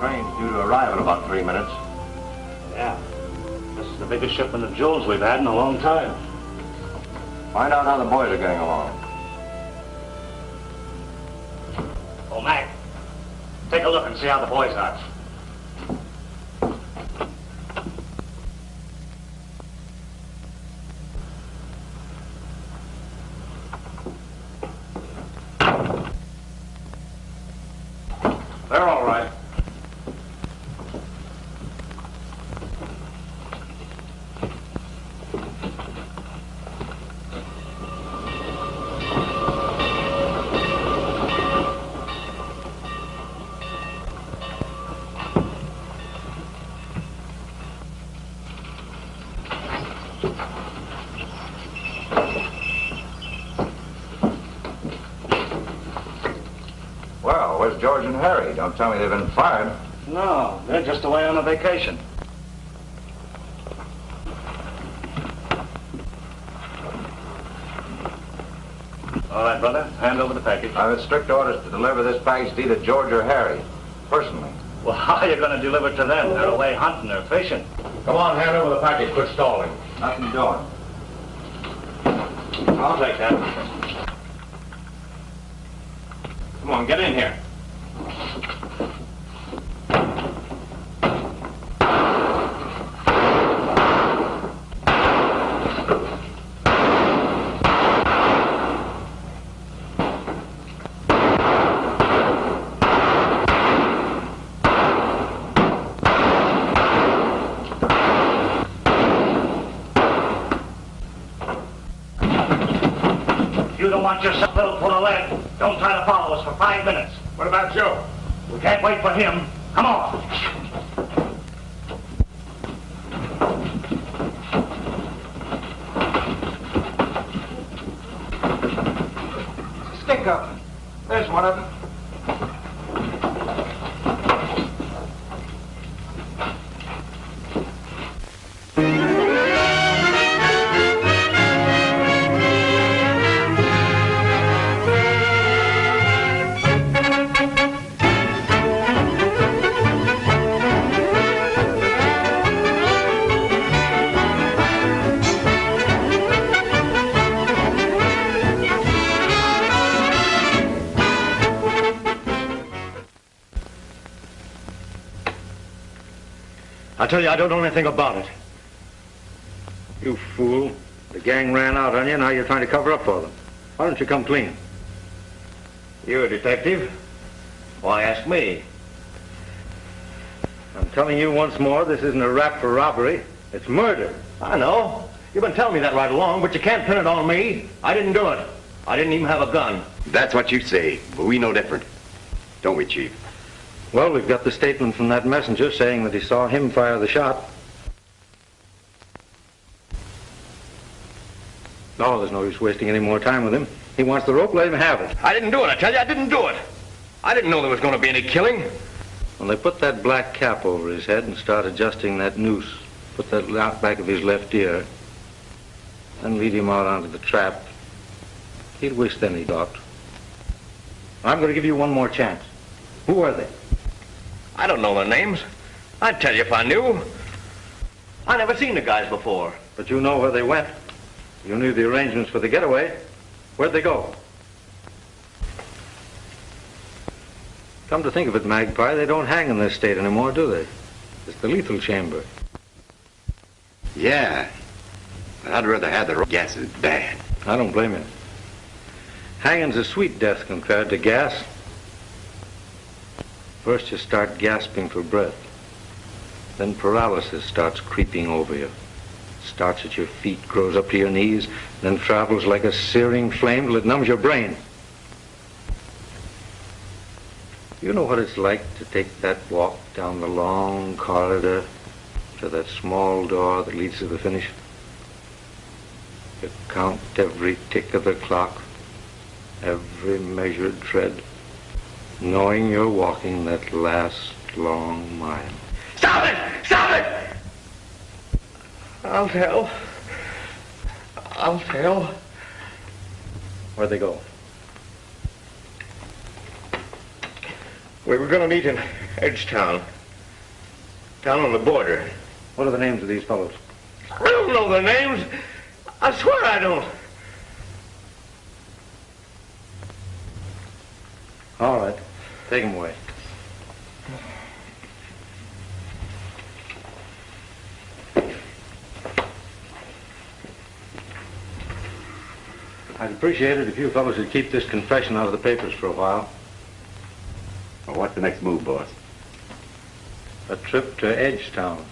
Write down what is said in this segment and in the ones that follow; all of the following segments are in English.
train's due to arrive in about 3 minutes. Yeah. This is the biggest shipment of jewels we've had in a long time. Find out how the boys are getting along. Oh, Mac, take a look and see how the boys are. They're all right. Well, where's George and Harry? Don't tell me they've been fired. No, they're just away on a vacation. All right, brother, hand over the package. I've had strict orders to deliver this package to either George or Harry, personally. Well, how are you going to deliver it to them? They're away hunting or fishing. Come on, hand over the package. Quit stalling. Nothing doing. I'll take that. Come on, get in here. You don't want yourself little full of lead. Don't try to follow us for 5 minutes. What about Joe? We can't wait for him. Come on. Stick up. There's one of them. I tell you, I don't know anything about it. You fool. The gang ran out on you, now you're trying to cover up for them. Why don't you come clean? You a detective? Why ask me? I'm telling you once more, this isn't a rap for robbery. It's murder. I know. You've been telling me that right along, but you can't pin it on me. I didn't do it. I didn't even have a gun. That's what you say, but we know different. Don't we, Chief? Well, we've got the statement from that messenger saying that he saw him fire the shot. No, there's no use wasting any more time with him. He wants the rope, let him have it. I didn't do it, I tell you, I didn't do it. I didn't know there was going to be any killing. When they put that black cap over his head and start adjusting that noose, put that out back of his left ear, then lead him out onto the trap, he'd wish then he thought. I'm going to give you one more chance. Who are they? I don't know their names. I'd tell you if I knew. I never seen the guys before. But you know where they went. You knew the arrangements for the getaway. Where'd they go? Come to think of it, Magpie, they don't hang in this state anymore, do they? It's the lethal chamber. Yeah. But I'd rather have the gas is bad. I don't blame you. Hanging's a sweet death compared to gas. First you start gasping for breath. Then paralysis starts creeping over you. Starts at your feet, grows up to your knees, then travels like a searing flame till it numbs your brain. You know what it's like to take that walk down the long corridor to that small door that leads to the finish? You count every tick of the clock, every measured tread, knowing you're walking that last long mile. Stop it! Stop it! I'll tell. I'll tell. Where'd they go? We were going to meet in Edgetown. Down on the border. What are the names of these fellows? I don't know their names. I swear I don't. All right. Take them away. I'd appreciate it if you fellows would keep this confession out of the papers for a while. Well, what's the next move, boss? A trip to Edgetown.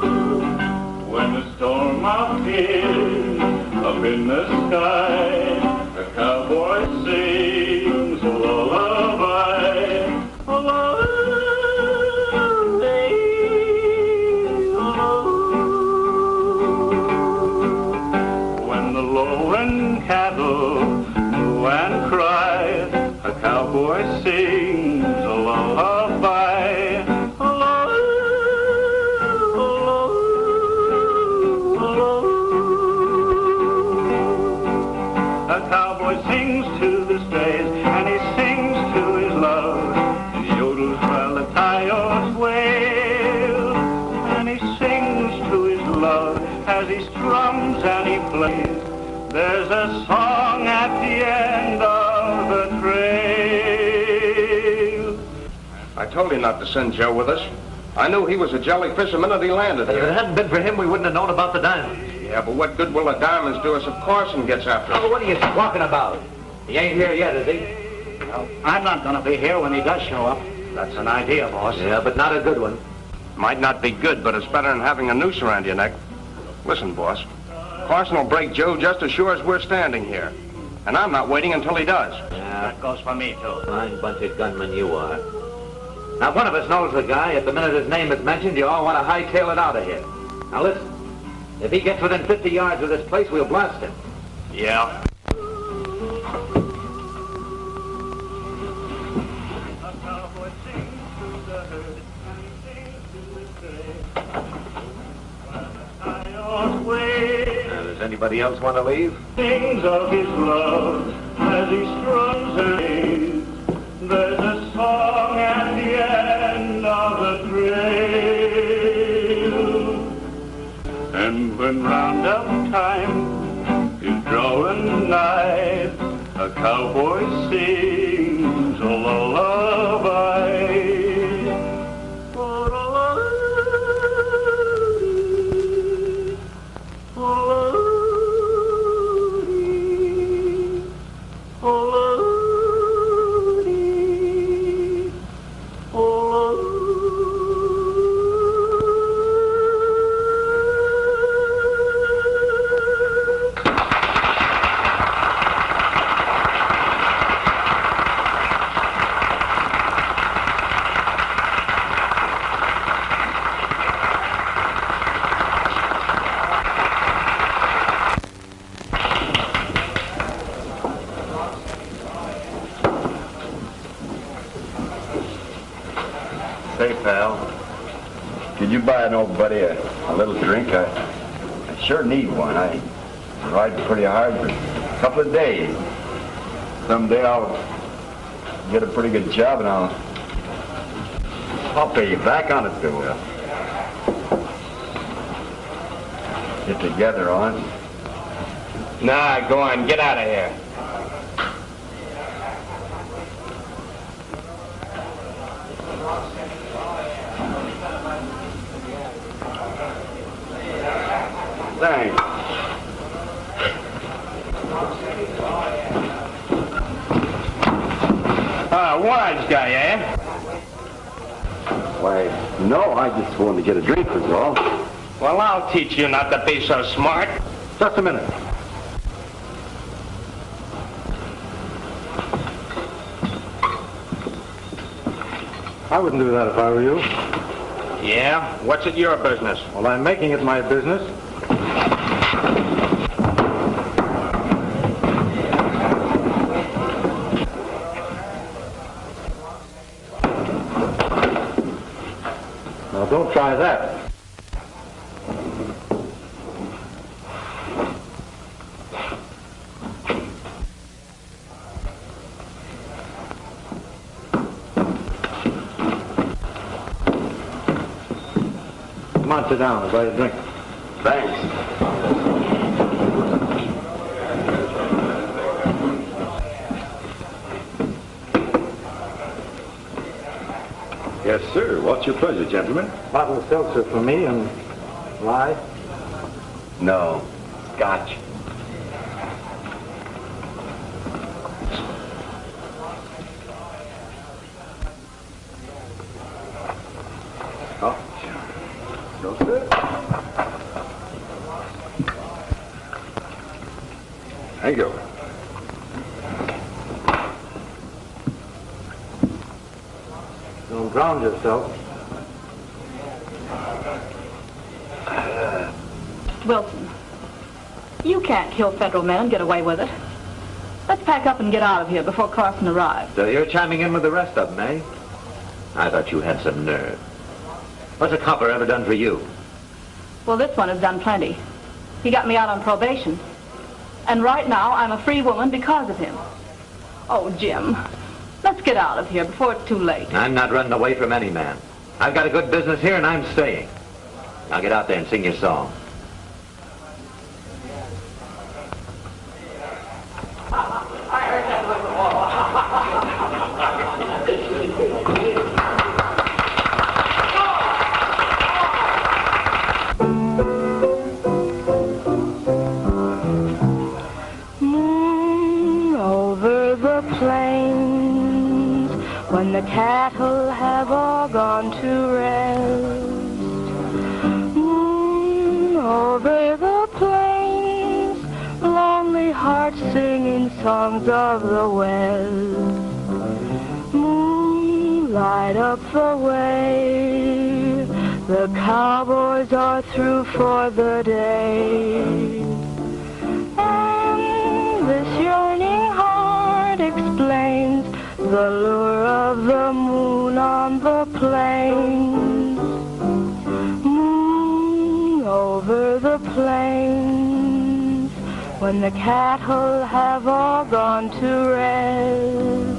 When the storm appears up in the sky, a cowboy sings a lullaby. A lullaby. When the lowland cattle moo and cry, a cowboy sings a lullaby. A cowboy sings to the strays, and he sings to his love. He yodels while the coyotes wail, and he sings to his love as he strums and he plays. There's a song at the end of the trail. I told you not to send Joe with us. I knew he was a jelly fisherman and he landed If here. it hadn't been for him, we wouldn't have known about the diamonds. Yeah, but what good will the diamonds do us if Carson gets after us? Oh, what are you talking about? He ain't here yet, is he? Well, I'm not going to be here when he does show up. That's an idea, boss. Yeah, but not a good one. Might not be good, but it's better than having a noose around your neck. Listen, boss. Carson will break Joe just as sure as we're standing here. And I'm not waiting until he does. Yeah, That goes for me, too. fine bunch of gunmen you are. Now, one of us knows the guy. At the minute his name is mentioned, you all want to hightail it out of here. Now, listen. If he gets within 50 yards of this place, we'll blast him. Yeah. Does anybody else want to leave? Sings of his love as he strums and plays. There's a song at the end of the trail. And when roundup time is drawing nigh, a cowboy sings a lullaby. Say, pal, could you buy an old buddy a little drink? I sure need one. I ride pretty hard for a couple of days. Someday I'll get a pretty good job and I'll pay you back on it to get together on. Nah, go on. Get out of here. Thanks. Wise guy, eh? Why, no, I just wanted to get a drink was all. Well, I'll teach you not to be so smart. Just a minute. I wouldn't do that if I were you. Yeah? What's it your business? Well, I'm making it my business. Now, don't try that. and sit down. I'll buy you a drink. Thanks. Yes, sir. What's your pleasure, gentlemen? Bottle of seltzer for me and rye. No. Scotch. Oh, no, sir. Thank you. Don't drown yourself. Wilson, you can't kill federal men and get away with it. Let's pack up and get out of here before Carson arrives. So you're chiming in with the rest of them, eh? I thought you had some nerve. What's a copper ever done for you? Well, this one has done plenty. He got me out on probation. And right now, I'm a free woman because of him. Oh, Jim, let's get out of here before it's too late. I'm not running away from any man. I've got a good business here and I'm staying. Now get out there and sing your song. Over the plains, when the cattle have all gone to rest. Over the plains, lonely hearts singing songs of the west. Light up the way, the cowboys are through for the day. And this yearning heart explains the lure of the moon on the plains. Moon over the plains, when the cattle have all gone to rest.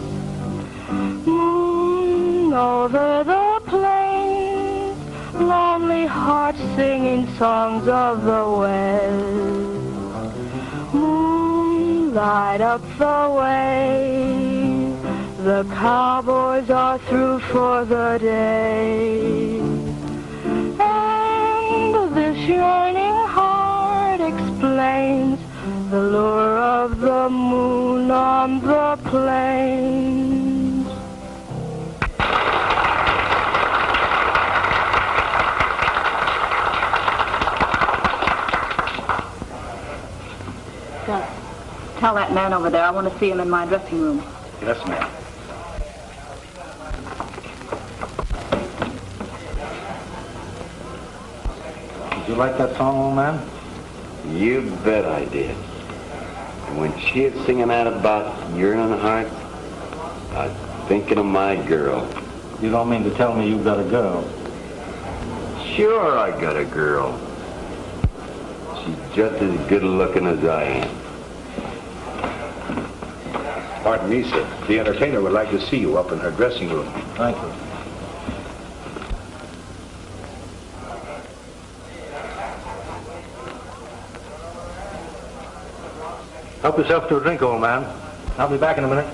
Over the plains, lonely hearts singing songs of the west. Light up the way, the cowboys are through for the day. And this yearning heart explains the lure of the moon on the plains. Tell that man over there I want to see him in my dressing room. Yes, ma'am. Did you like that song, old man? You bet I did. And when she was singing that about yearning heart, I was thinking of my girl. You don't mean to tell me you've got a girl? Sure, I got a girl. She's just as good looking as I am. Pardon me, sir. The entertainer would like to see you up in her dressing room. Thank you. Help yourself to a drink, old man. I'll be back in a minute.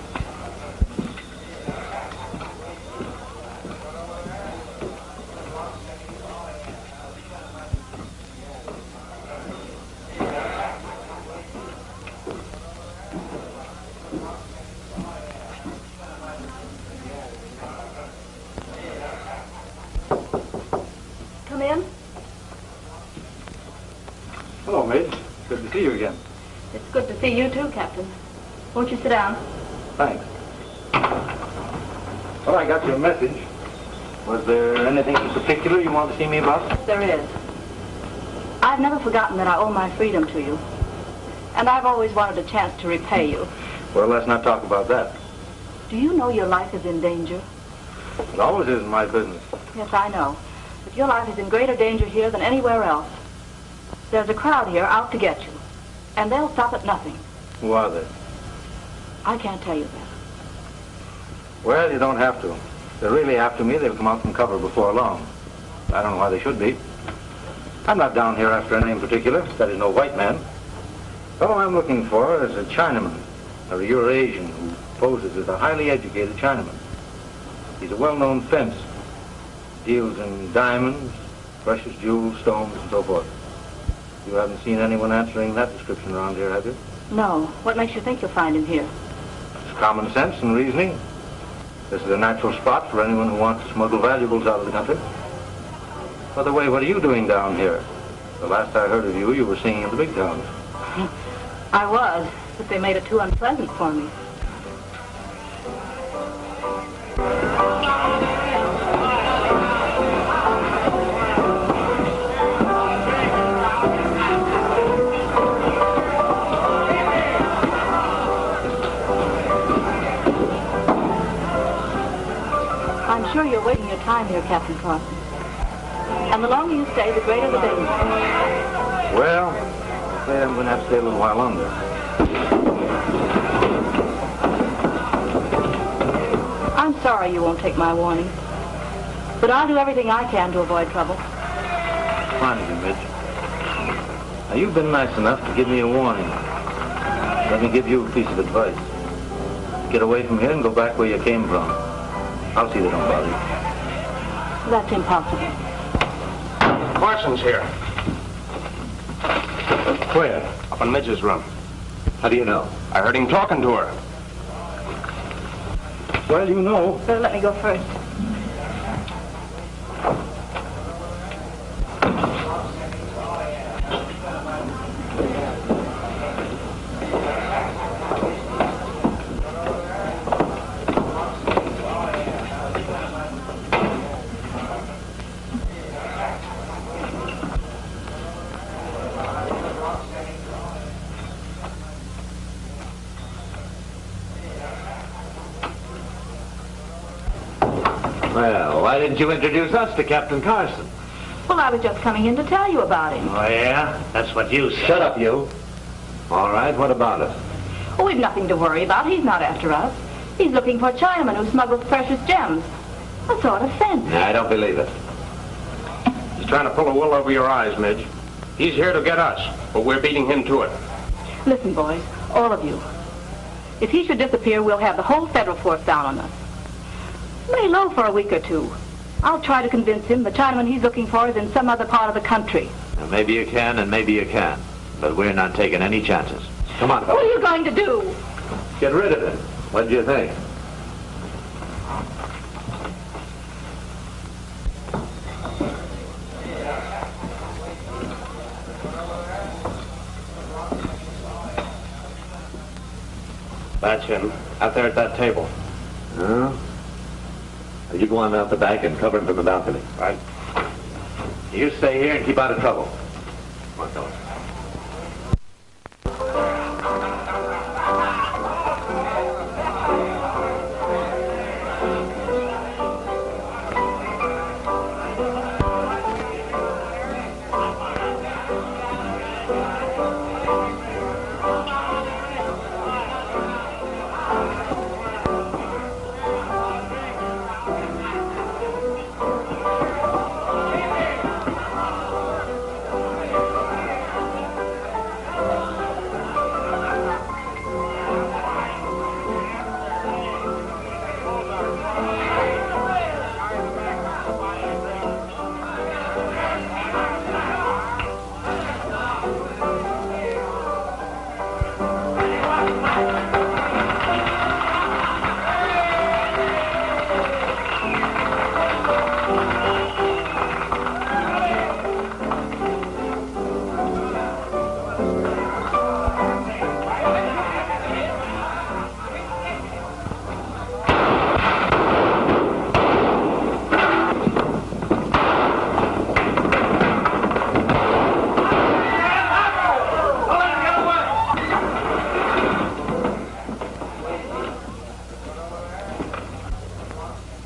Come in. Hello, Midge. Good to see you again. It's good to see you too, Captain. Won't you sit down? Thanks. Well, I got your message. Was there anything in particular you want to see me about? Yes, there is. I've never forgotten that I owe my freedom to you. And I've always wanted a chance to repay you. Well, let's not talk about that. Do you know your life is in danger? It always is my business. Yes, I know. But your life is in greater danger here than anywhere else. There's a crowd here out to get you. And they'll stop at nothing. Who are they? I can't tell you that. Well, you don't have to. If they're really after me, they'll come out from cover before long. I don't know why they should be. I'm not down here after any in particular. That is no white man. The fellow I'm looking for is a Chinaman, or a Eurasian, who poses as a highly educated Chinaman. He's a well-known fence. Deals in diamonds, precious jewels, stones, and so forth. You haven't seen anyone answering that description around here, have you? No. What makes you think you'll find him here? It's common sense and reasoning. This is a natural spot for anyone who wants to smuggle valuables out of the country. By the way, what are you doing down here? The last I heard of you, you were singing in the big towns. I was, but they made it too unpleasant for me. I'm sure you're wasting your time here, Captain Carson. And the longer you stay, the greater the danger. Well, I'm afraid I'm going to have to stay a little while longer. I'm sorry you won't take my warning. But I'll do everything I can to avoid trouble. Fine of you, Midge. Now, you've been nice enough to give me a warning. Let me give you a piece of advice. Get away from here and go back where you came from. I'll see they don't bother you. That's impossible. Carson's here. Where? Up in Midge's room. How do you know? I heard him talking to her. Well, you know. Better let me go first. Well, why didn't you introduce us to Captain Carson? Well, I was just coming in to tell you about him. Oh, yeah? That's what you said. Shut up, you. All right, what about it? Oh, we've nothing to worry about. He's not after us. He's looking for a Chinaman who smuggles precious gems. A sort of fence. I don't believe it. He's trying to pull the wool over your eyes, Midge. He's here to get us, but we're beating him to it. Listen, boys, all of you. If he should disappear, we'll have the whole federal force down on us. Lay low for a week or two. I'll try to convince him the Chinaman he's looking for is in some other part of the country. Now, maybe you can and maybe you can't. But we're not taking any chances. Come on, What are fellas. you going to do? Get rid of him. What do you think? That's him, out there at that table. Huh? You go on out the back and cover him from the balcony. Right. You stay here and keep out of trouble. Come on, fellas.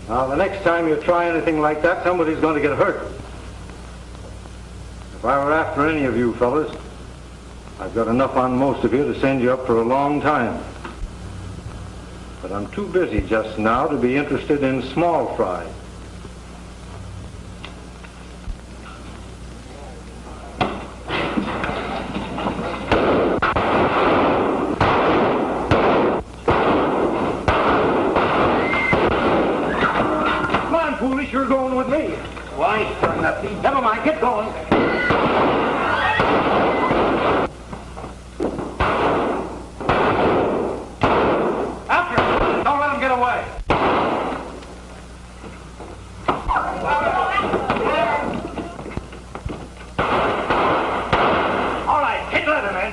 Now, the next time you try anything like that, somebody's going to get hurt. If I were after any of you fellas, I've got enough on most of you to send you up for a long time. But I'm too busy just now to be interested in small fry. Never mind, get going. After him. Don't let him get away. All right, hit leather, man.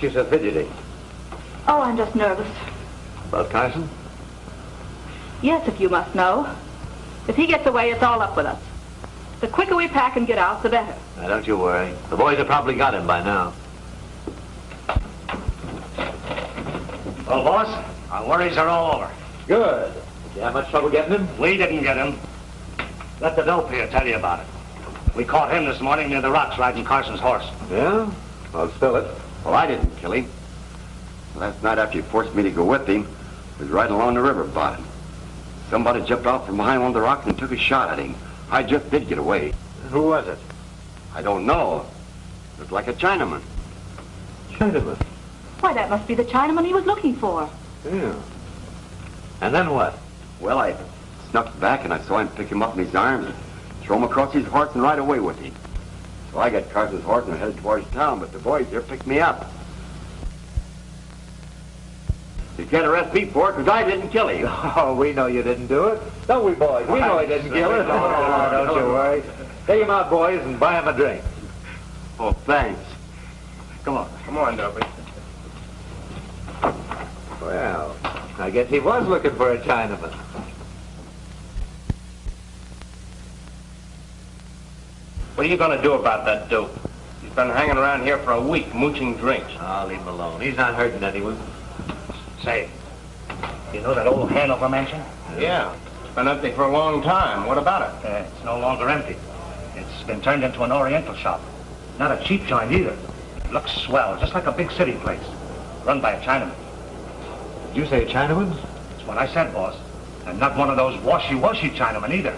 She's so fidgety. Oh, I'm just nervous. About Carson? Yes, if you must know. If he gets away, it's all up with us. The quicker we pack and get out, the better. Now, don't you worry. The boys have probably got him by now. Well, boss, our worries are all over. Good. Did you have much trouble getting him? We didn't get him. Let the dope here tell you about it. We caught him this morning near the rocks riding Carson's horse. Yeah? I'll spill it. Well, I didn't kill him. Last night after you forced me to go with him, I was riding along the river bottom. Somebody jumped off from behind one of the rocks and took a shot at him. I just did get away. Who was it? I don't know. Looked like a Chinaman. Chinaman? Why, that must be the Chinaman he was looking for. Yeah. And then what? Well, I snuck back and I saw him pick him up in his arms and throw him across his horse and ride away with him. So I got Carson's horse and headed towards town, but the boys here picked me up. You can't arrest me for it because I didn't kill him. Oh, we know you didn't do it. Don't we, boys? We know he didn't kill him. Oh, don't you worry. Take him out, boys, and buy him a drink. Oh, thanks. Come on. Come on, Dopey. Well, I guess he was looking for a Chinaman. What are you going to do about that dope? He's been hanging around here for a week, mooching drinks. I'll leave him alone. He's not hurting anyone. Say, you know that old Hanover mansion? Yeah. It's been empty for a long time. What about it? It's no longer empty. It's been turned into an Oriental shop. Not a cheap joint either. It looks swell, just like a big city place. Run by a Chinaman. Did you say Chinaman? That's what I said, boss. And not one of those washy-washy Chinamen either.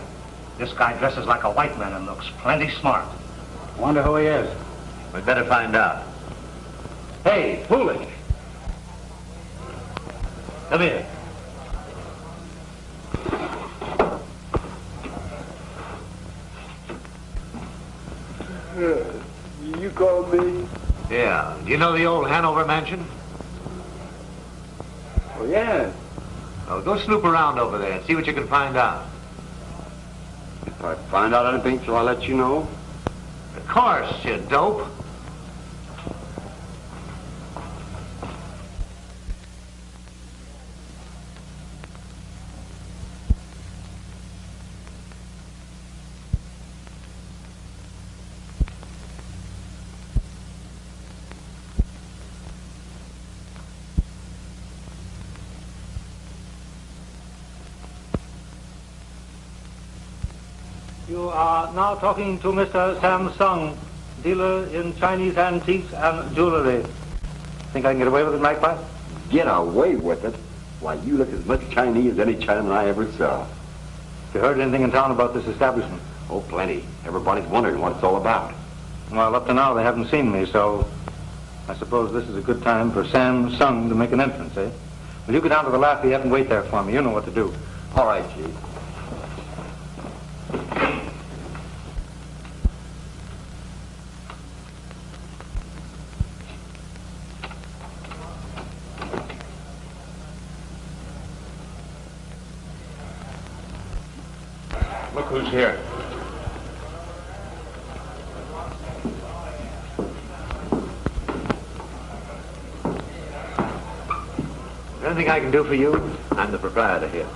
This guy dresses like a white man and looks plenty smart. Wonder who he is. We'd better find out. Hey, foolish. Come here. You called me? Yeah. Do you know the old Hanover mansion? Oh, yeah. Oh, go snoop around over there and see what you can find out. If I find out anything, shall I let you know? Of course, you dope. You are now talking to Mr. Samsung, dealer in Chinese antiques and jewelry. Think I can get away with it, Magpie? Get away with it? Why, you look as much Chinese as any Chinaman I ever saw. You heard anything in town about this establishment? Oh, plenty. Everybody's wondering what it's all about. Well, up to now they haven't seen me, so I suppose this is a good time for Samsung to make an entrance, eh? Well, you go down to the Lafayette and wait there for me. You know what to do. All right, Chief. Look who's here. Is there anything I can do for you? I'm the proprietor here.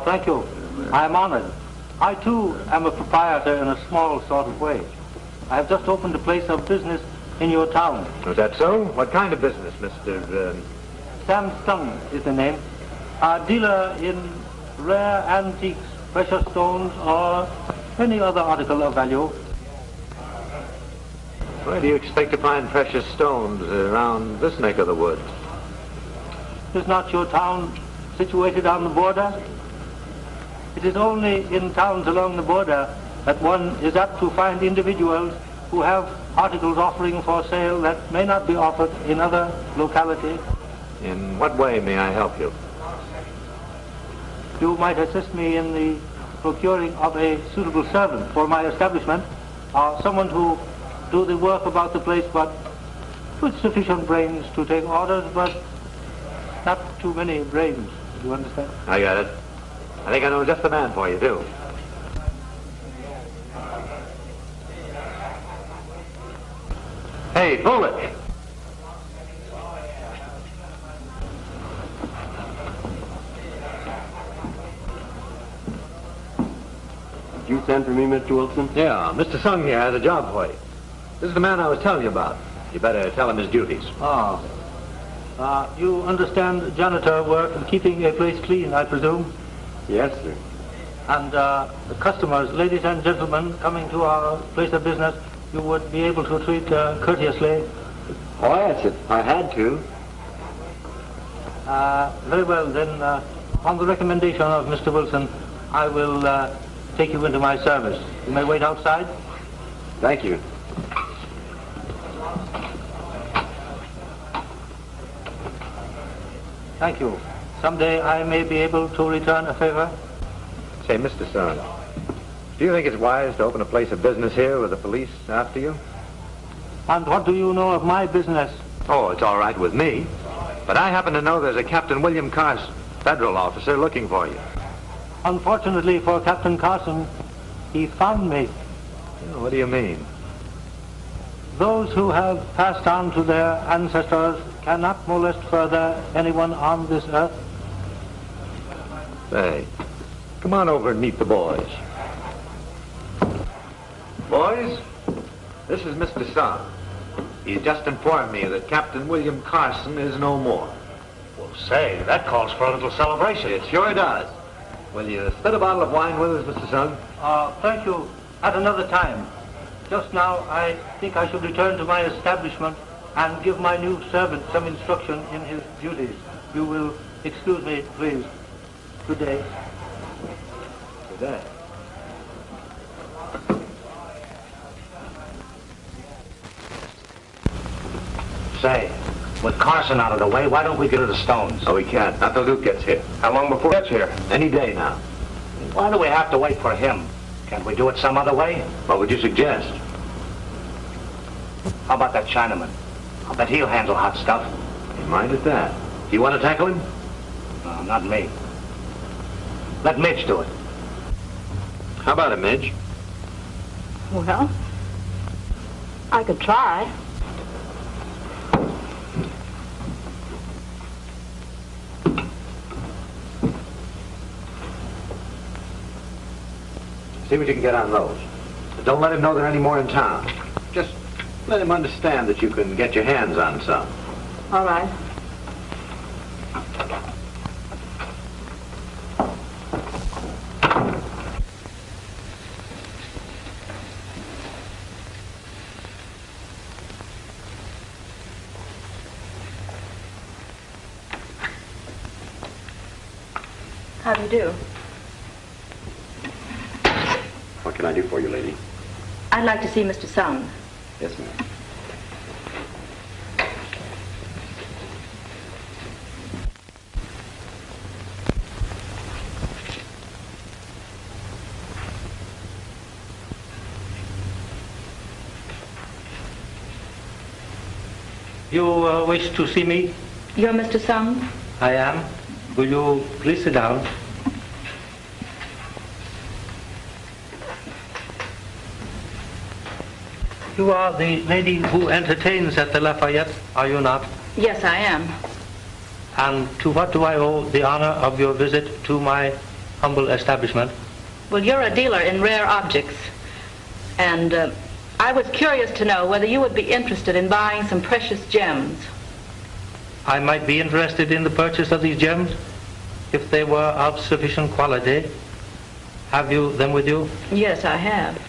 Thank you. I am honored. I, too, am a proprietor in a small sort of way. I have just opened a place of business in your town. Is that so? What kind of business, Mr. Sam Sung is the name. A dealer in rare antiques, precious stones, or any other article of value. Where do you expect to find precious stones around this neck of the woods? Is not your town situated on the border? It is only in towns along the border that one is apt to find individuals who have articles offering for sale that may not be offered in other localities. In what way may I help you? You might assist me in the procuring of a suitable servant for my establishment, or someone who do the work about the place, but with sufficient brains to take orders, but not too many brains. Do you understand? I got it. I think I know just the man for you, too. Hey, Bullet! Did you send for me, Mr. Wilson? Yeah, Mr. Sung here has a job for you. This is the man I was telling you about. You better tell him his duties. You understand janitor work, keeping a place clean, I presume? Yes, sir. And the customers, ladies and gentlemen, coming to our place of business, you would be able to treat courteously. Oh, yes, if I had to. Very well, then, on the recommendation of Mr. Wilson, I will take you into my service. You may wait outside. Thank you. Thank you. Someday I may be able to return a favor. Say, Mr. Sung, do you think it's wise to open a place of business here with the police after you? And what do you know of my business? Oh, it's all right with me. But I happen to know there's a Captain William Carson, federal officer, looking for you. Unfortunately for Captain Carson, he found me. What do you mean? Those who have passed on to their ancestors cannot molest further anyone on this earth. Say, come on over and meet the boys. Boys, this is Mr. Sung. He's just informed me that Captain William Carson is no more. Well, say, that calls for a little celebration. It sure does. Will you spit a bottle of wine with us, Mr. Sung? Thank you. At another time. Just now, I think I should return to my establishment and give my new servant some instruction in his duties. You will excuse me, please. Good day. Good day. Say, with Carson out of the way, why don't we get to the stones? Oh, we can't. Not till Luke gets here. How long before he gets here? Any day now. Why do we have to wait for him? Can't we do it some other way? What would you suggest? How about that Chinaman? I'll bet he'll handle hot stuff. You mind at that. Do you want to tackle him? No, not me. Let Midge do it. How about it, Midge? Well, I could try. See what you can get on those. But don't let him know there are any more in town. Just let him understand that you can get your hands on some. All right. How do you do? What can I do for you, lady? I'd like to see Mr. Sung. Yes, ma'am. You wish to see me? You're Mr. Sung? I am. Will you please sit down? You are the lady who entertains at the Lafayette, are you not? Yes, I am. And to what do I owe the honor of your visit to my humble establishment? Well, you're a dealer in rare objects. And I was curious to know whether you would be interested in buying some precious gems. I might be interested in the purchase of these gems if they were of sufficient quality. Have you them with you? Yes, I have.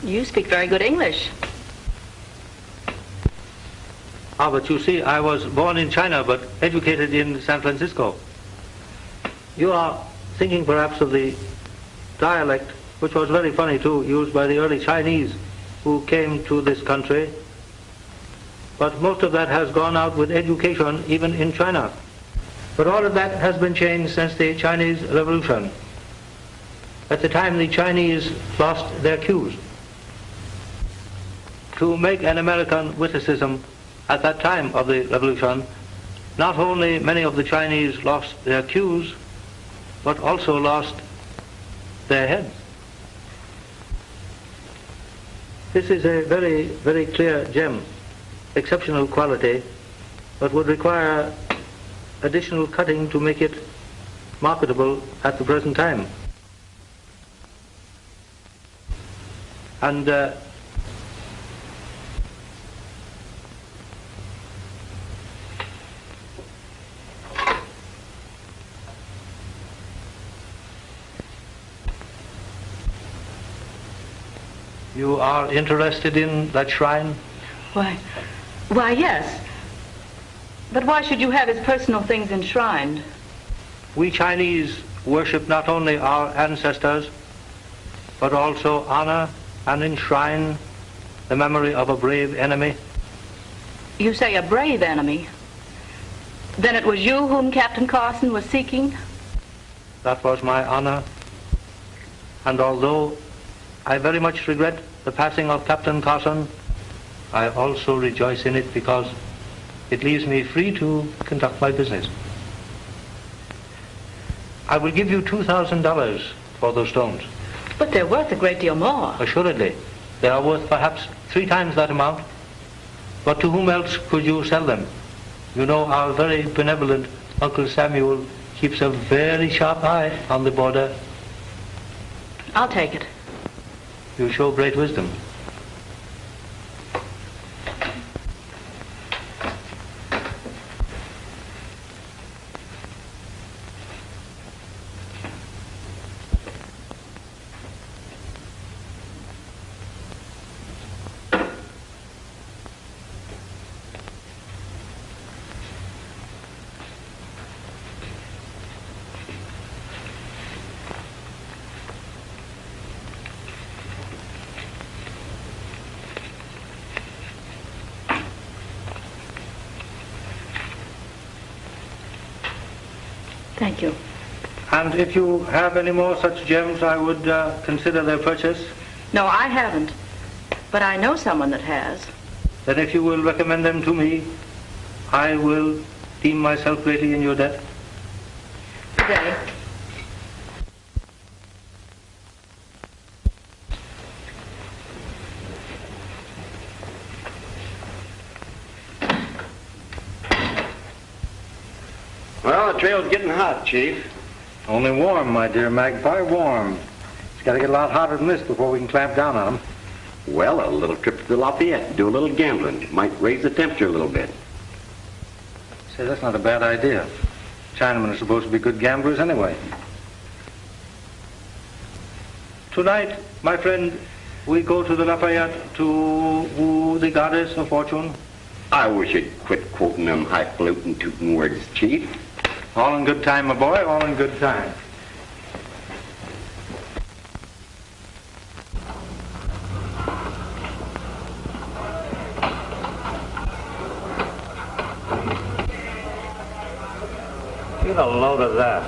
You speak very good English. Ah, but you see, I was born in China, but educated in San Francisco. You are thinking perhaps of the dialect, which was very funny too, used by the early Chinese who came to this country. But most of that has gone out with education, even in China. But all of that has been changed since the Chinese Revolution. At the time, the Chinese lost their cues. To make an American witticism at that time of the revolution, not only many of the Chinese lost their cues, but also lost their heads. This is a very, very clear gem, exceptional quality, but would require additional cutting to make it marketable at the present time. And you are interested in that shrine? Why, yes. But why should you have his personal things enshrined? We Chinese worship not only our ancestors, but also honor and enshrine the memory of a brave enemy. You say a brave enemy? Then it was you whom Captain Carson was seeking? That was my honor. And although I very much regret the passing of Captain Carson, I also rejoice in it because it leaves me free to conduct my business. I will give you $2,000 for those stones. But they're worth a great deal more. Assuredly. They are worth perhaps 3 times that amount. But to whom else could you sell them? You know, our very benevolent Uncle Samuel keeps a very sharp eye on the border. I'll take it. You show great wisdom. Thank you. And if you have any more such gems, I would consider their purchase. No, I haven't. But I know someone that has. Then if you will recommend them to me, I will deem myself greatly in your debt. Good day. Well, the trail's getting hot, Chief. Only warm, my dear Magpie, warm. It's got to get a lot hotter than this before we can clamp down on them. Well, a little trip to the Lafayette, do a little gambling. Might raise the temperature a little bit. Say, that's not a bad idea. Chinamen are supposed to be good gamblers anyway. Tonight, my friend, we go to the Lafayette to woo the goddess of fortune. I wish you'd quit quoting them highfalutin tootin' words, Chief. All in good time, my boy, all in good time. Get a load of that.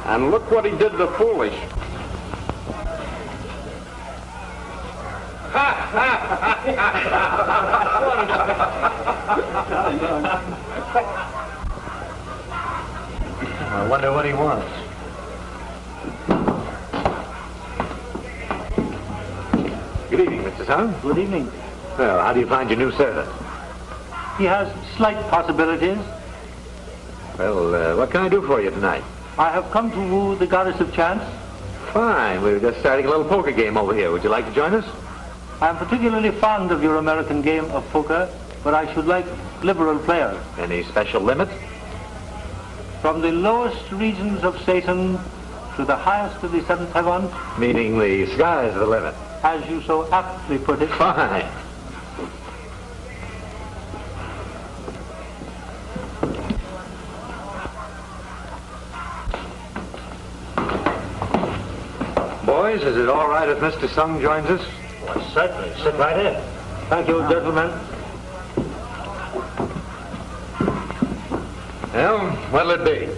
And look what he did to Foolish. Ha, ha, ha. I wonder what he wants. Good evening, Mr. Sung. Good evening. Well, how do you find your new servant? He has slight possibilities. Well, what can I do for you tonight? I have come to woo the goddess of chance. Fine. We were just starting a little poker game over here. Would you like to join us? I am particularly fond of your American game of poker, but I should like liberal players. Any special limits? From the lowest regions of Satan to the highest of the seventh heaven, Meaning the sky's the limit. as you so aptly put it. Fine. Boys, is it all right if Mr. Sung joins us? Well, certainly. Sit right in. Thank you, gentlemen. Well, what'll it be?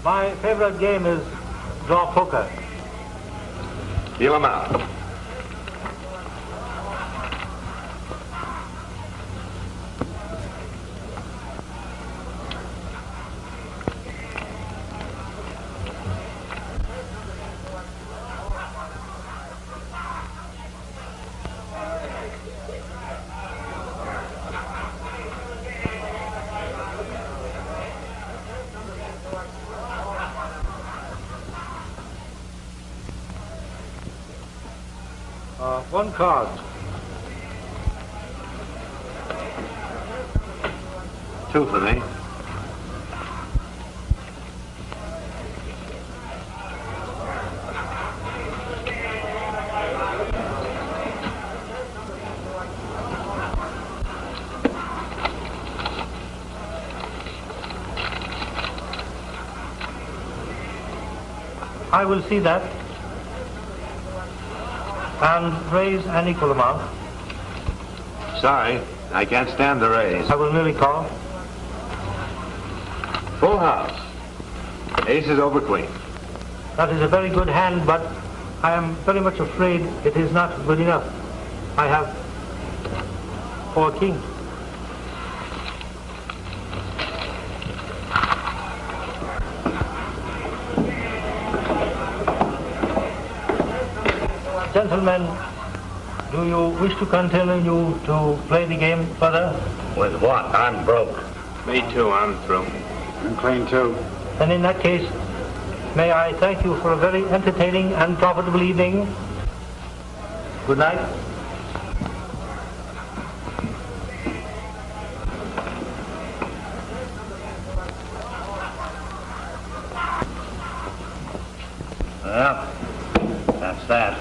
My favorite game is draw poker. Deal 'em out. One card. Two for me. I will see that and raise an equal amount. Sorry, I can't stand the raise. I will merely call. Full house. Aces over queen. That is a very good hand, but I am very much afraid it is not good enough. I have 4 kings. Gentlemen, do you wish to continue to play the game further? With what? I'm broke. Me too, I'm through. I'm clean too. Then in that case, may I thank you for a very entertaining and profitable evening. Good night. Well, that's that.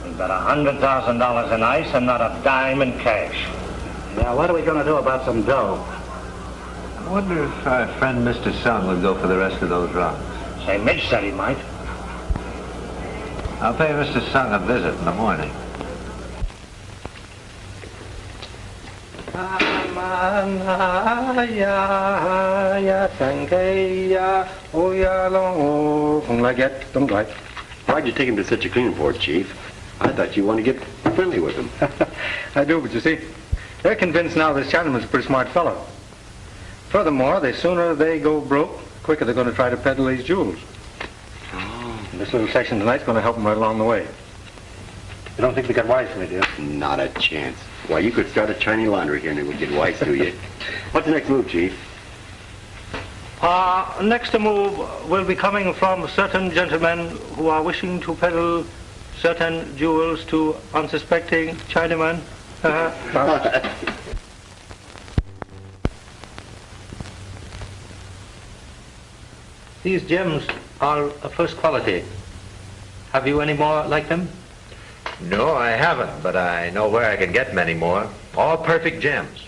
We've got $100,000 in ice and not a dime in cash. Now, what are we going to do about some dough? I wonder if our friend Mr. Sung would go for the rest of those rocks. Say, Midge said he might. I'll pay Mr. Sung a visit in the morning. Why'd you take him to such a clean port, Chief? I thought you wanted to get friendly with him. I do, but you see, they're convinced now this Chinaman's a pretty smart fellow. Furthermore, the sooner they go broke, the quicker they're going to try to peddle these jewels. Oh. And this little section tonight's going to help them right along the way. You don't think they got wise to me, do you? Not a chance. Why, you could start a Chinese laundry here and it would get wise to you. What's the next move, Chief? Next move will be coming from certain gentlemen who are wishing to peddle certain jewels to unsuspecting Chinaman. These gems are of first quality. Have you any more like them? No, I haven't, but I know where I can get many more. All perfect gems.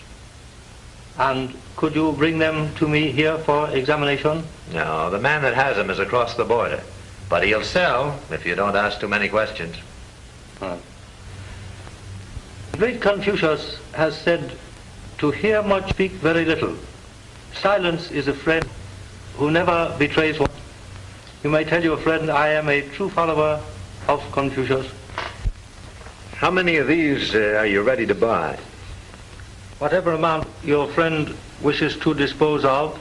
And could you bring them to me here for examination? No, the man that has them is across the border. But he'll sell if you don't ask too many questions. The great Confucius has said, to hear much, speak very little. Silence is a friend who never betrays one. You may tell your friend I am a true follower of Confucius. How many of these are you ready to buy? Whatever amount your friend wishes to dispose of.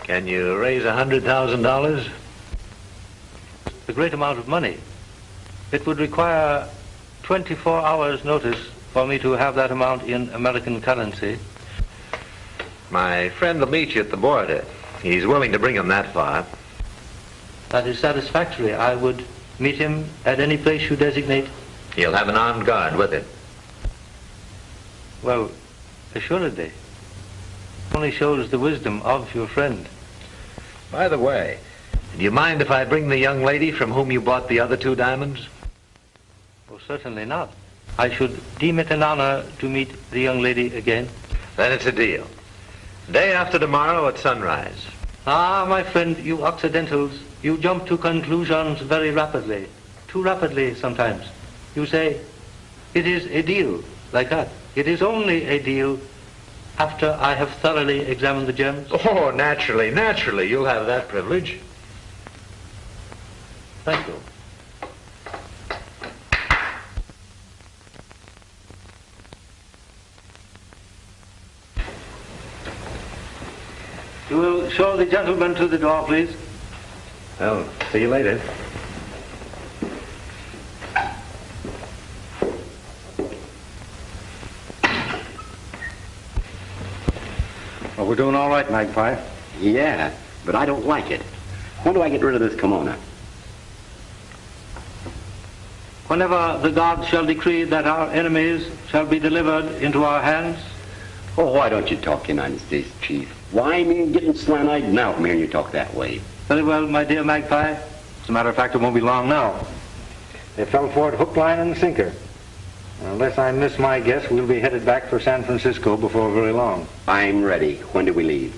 Can you raise $100,000? A great amount of money. It would require 24 hours notice for me to have that amount in American currency. My friend will meet you at the border. He's willing to bring him that far. That is satisfactory. I would meet him at any place you designate. He'll have an armed guard with him. Well, assuredly. Only shows the wisdom of your friend. By the way, do you mind if I bring the young lady from whom you bought the other 2 diamonds? Oh, certainly not. I should deem it an honor to meet the young lady again. Then it's a deal. Day after tomorrow at sunrise. Ah, my friend, you Occidentals, you jump to conclusions very rapidly. Too rapidly sometimes. You say, it is a deal, like that. It is only a deal after I have thoroughly examined the gems. Oh, naturally. You'll have that privilege. Thank you. You will show the gentleman to the door, please. Well, see you later. Well, we're doing all right, Magpie. Yeah, but I don't like it. When do I get rid of this kimono? Whenever the gods shall decree that our enemies shall be delivered into our hands. Oh, why don't you talk United States, Chief? Why, I'm getting slant-eyed now from hearing you talk that way. Very well, my dear Magpie. As a matter of fact, it won't be long now. They fell for it hook, line, and sinker. Unless I miss my guess, we'll be headed back for San Francisco before very long. I'm ready. When do we leave?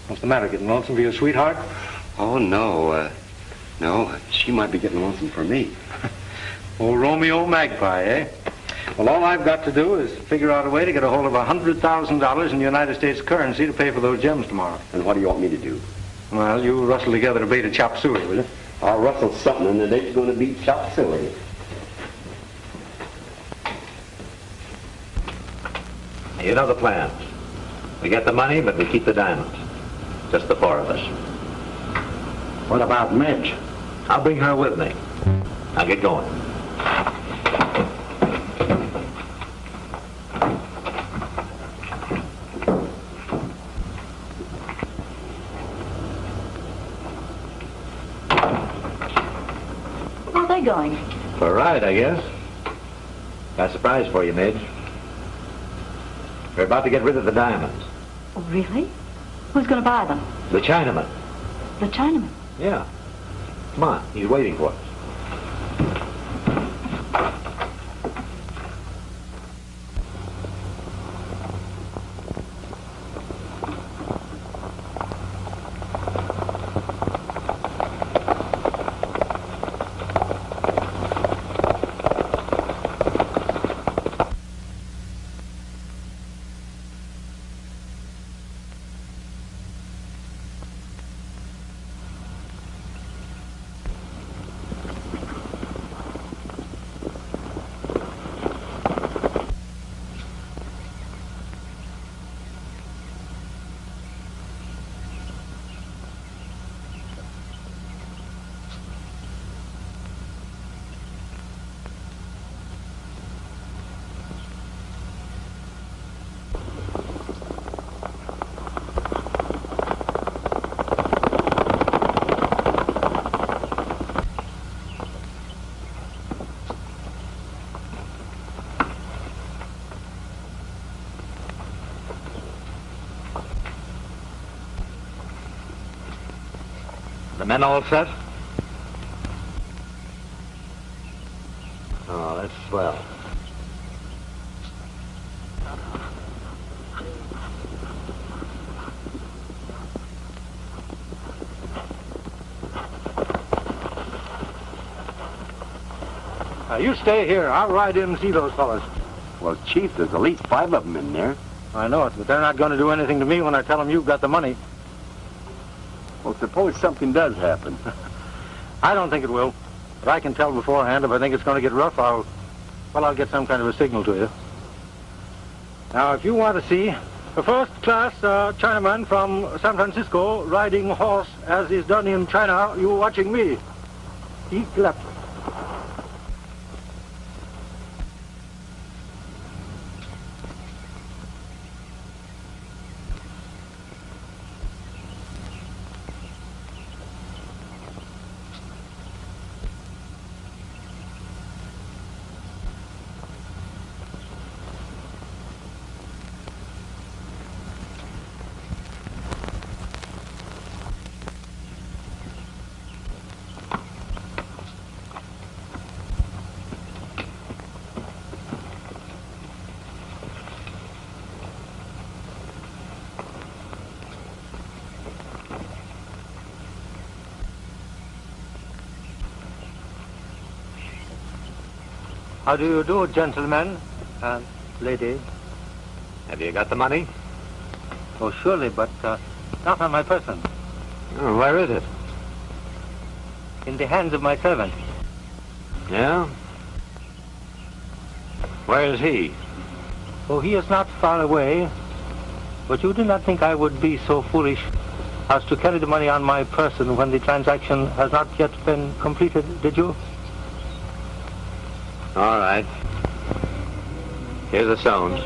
What's the matter, getting lonesome for your sweetheart? Oh, no. No, she might be getting lonesome for me. Old Romeo Magpie, eh? Well, all I've got to do is figure out a way to get a hold of $100,000 in United States currency to pay for those gems tomorrow. And what do you want me to do? Well, you rustle together a bait of chop suey, will you? I'll rustle something and the date's going to be chop suey. You know the plan. We get the money, but we keep the diamonds. Just the 4 of us. What about Midge? I'll bring her with me. I'll get going. Where are they going? For a ride, I guess. Got a surprise for you, Midge. We're about to get rid of the diamonds. Oh, really? Who's going to buy them? The Chinaman. The Chinaman? Yeah. Come on, he's waiting for us. The men all set? Oh, that's swell. Now, you stay here. I'll ride in and see those fellas. Well, Chief, there's at least 5 of them in there. I know it, but they're not going to do anything to me when I tell them you've got the money. Well, suppose something does happen. I don't think it will. But I can tell beforehand if I think it's going to get rough, I'll Well, I'll get some kind of a signal to you. Now, if you want to see a first-class Chinaman from San Francisco riding a horse as is done in China, you're watching me. Eat left. How do you do, gentlemen and lady? Have you got the money? Oh, surely, but not on my person. Oh, where is it? In the hands of my servant. Yeah? Where is he? Oh, he is not far away. But you do not think I would be so foolish as to carry the money on my person when the transaction has not yet been completed, did you? All right. Here's the stones.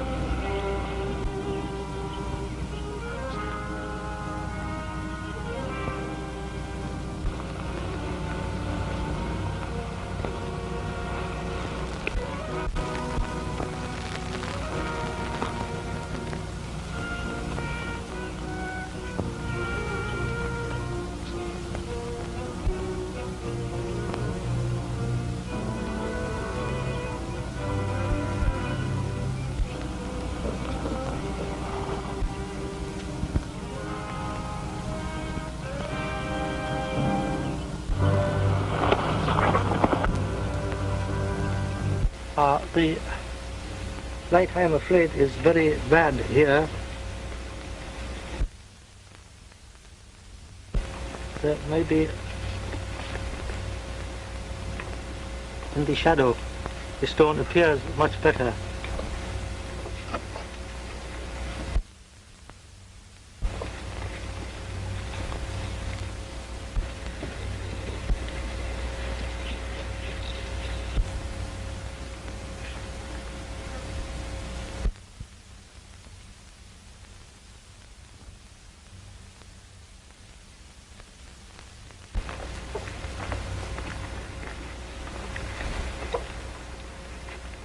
The light, I am afraid, is very bad here. There may be in the shadow. The stone appears much better.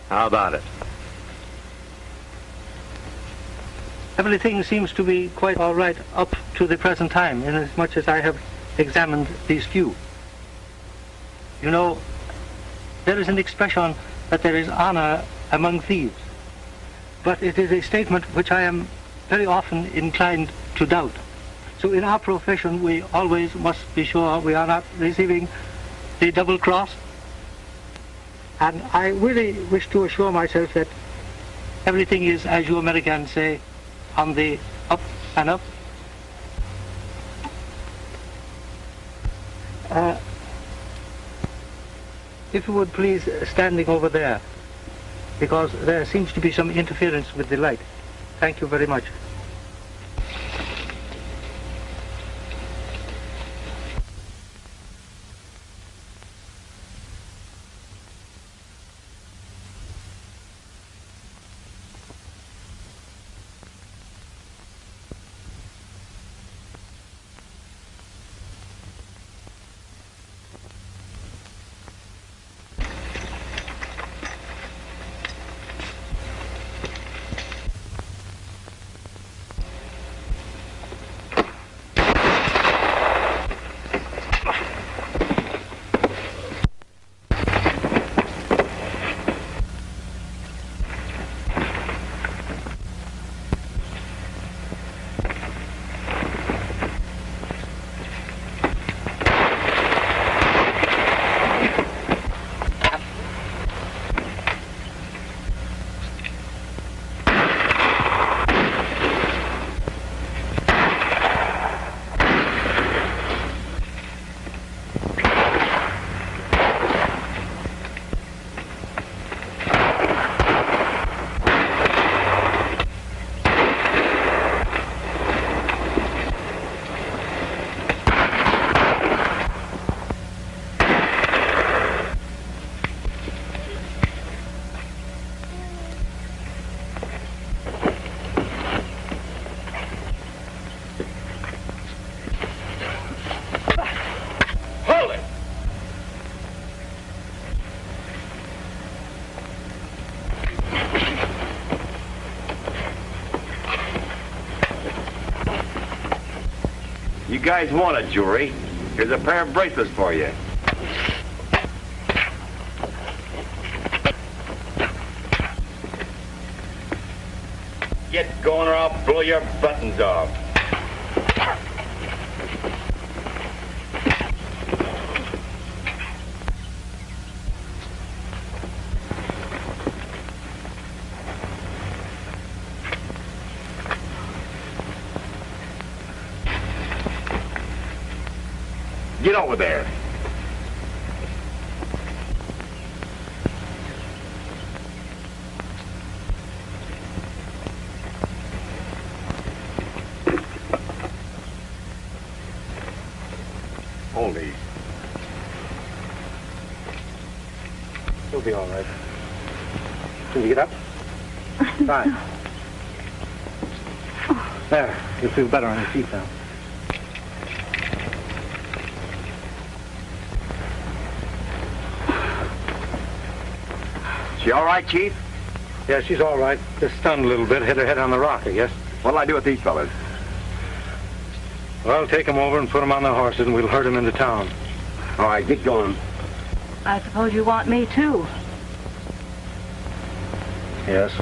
How about it? Everything seems to be quite all right up to the present time, inasmuch as I have examined these few. You know, there is an expression that there is honor among thieves, but it is a statement which I am very often inclined to doubt. So in our profession, we always must be sure we are not receiving the double cross. And I really wish to assure myself that everything is, as you Americans say, on the up and up. If you would please, standing over there, because there seems to be some interference with the light. Thank you very much. guys wanted, Jewelry. Here's a pair of bracelets for you. Get going or I'll blow your buttons off. Get over there. Hold these. You'll be all right. Can you get up? Fine. There. You'll feel better on your feet now. She all right, Chief? Yeah, she's all right. Just stunned a little bit. Hit her head on the rock, I guess. What'll I do with these fellas? Well, take them over and put them on their horses, and we'll herd them into town. All right, get going. I suppose you want me, too. Yes.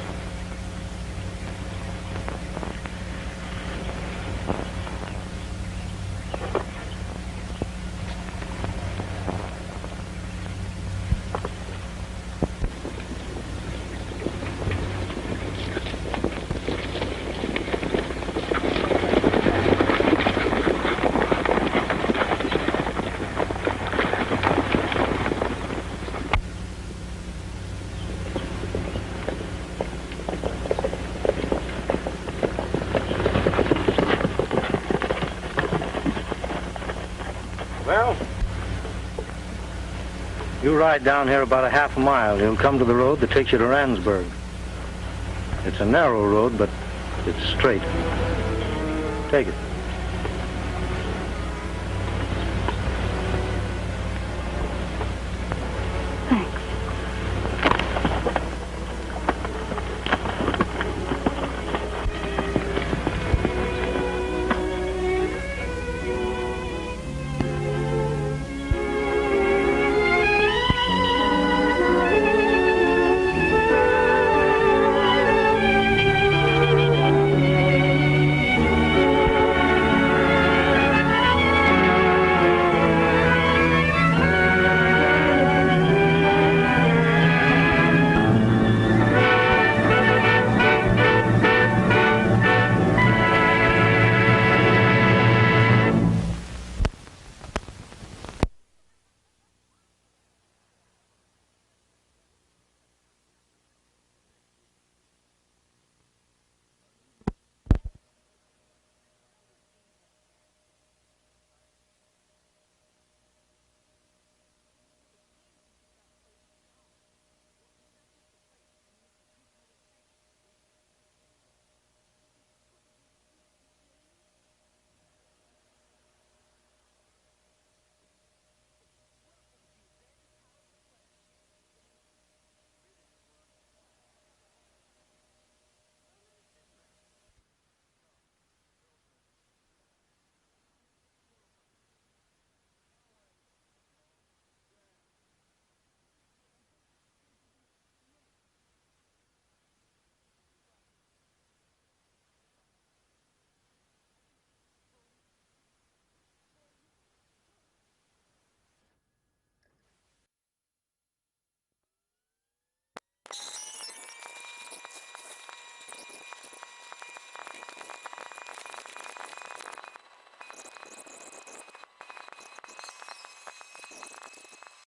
You ride down here about a half a mile. You'll come to the road that takes you to Randsburg. It's a narrow road, but it's straight. Take it.